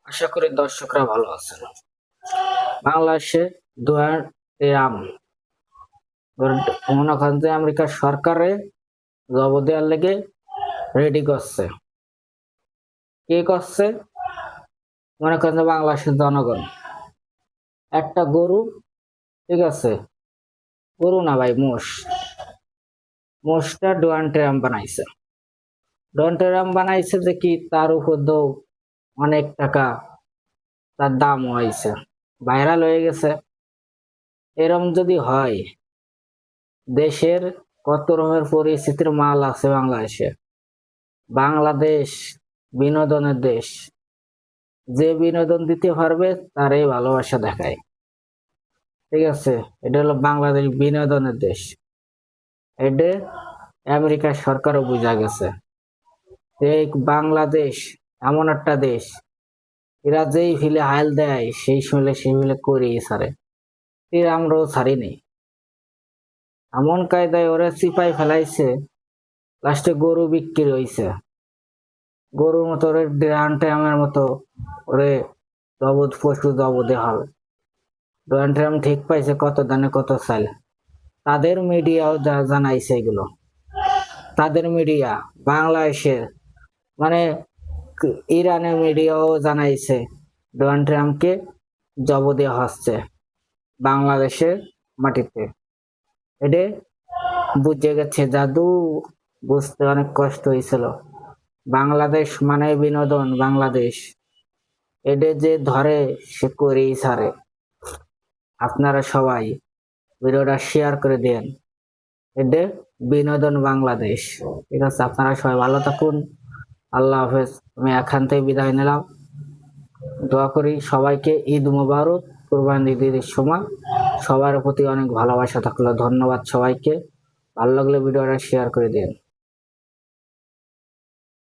আশা করি দর্শকরা ভালো আছেন। বাংলাদেশে ডোনাল্ড ট্রাম্প মনে করেন যে আমেরিকার সরকারে জবাব দেওয়ার লেগে রেডি করছে। কে করছে? মনে করেন যে বাংলাদেশের জনগণ। একটা গরু, ঠিক আছে, গরু না ভাই, মোষটা ডোনাল্ড ট্রাম্প বানাইছে। ডোনাল্ড ট্রাম্প বানাইছে যে কি তার উপর তো অনেক টাকা তার দাম হয়েছে, ভাইরাল হয়ে গেছে। এরম যদি হয়, দেশের কত রকমের পরিস্থিতির মাল আছে বাংলাদেশে। বাংলাদেশ বিনোদনের দেশ, যে বিনোদন দিতে পারবে তারই ভালোবাসা দেখায়, ঠিক আছে। এটা হলো বাংলাদেশ বিনোদনের দেশ। এটা আমেরিকার সরকারও বুঝা গেছে। এই বাংলাদেশ এমন একটা দেশ, এরা যেই ফিলে হাইল দেয় সেই ফিলে করেই ছাড়ে। আমরাও ছাড়ি নেই। এমন কায়দায় ওরা চিপাই ফেলাইছে, লাস্টে গরু বিক্রি হইছে। গরুর মতো ওরে ড্রান্টামের মতো ওরে জবদ পশু জবদে হবে। ড্রান্টাম ঠিক পাইছে কত দানে কত চাল। তাদের মিডিয়াও জানাইছে এগুলো। তাদের মিডিয়া বাংলাদেশের মানে ইরানের মিডিয়াও জানাইছে ডোনাল্ড ট্রাম্পকে জব দেওয়া হচ্ছে বাংলাদেশের মাটিতে। এটা বুঝে গেছে জাদু, বুঝতে অনেক কষ্ট হয়েছিল। বাংলাদেশ মানে বিনোদন, বাংলাদেশ এটা যে ধরে সে করেই ছাড়ে। আপনারা সবাই ভিডিওটা শেয়ার করে দেন। এটা বিনোদন বাংলাদেশ, ঠিক আছে। আপনারা সবাই ভালো থাকুন। আল্লাহ হাফেজ। আমি এখান থেকে বিদায় নিলাম। দোয়া করি সবাইকে ঈদ মোবারক, কুরবানি ঈদের সময় সবার প্রতি অনেক ভালোবাসা থাকলো। ধন্যবাদ সবাইকে। ভালো লাগলে ভিডিওটা শেয়ার করে দিন।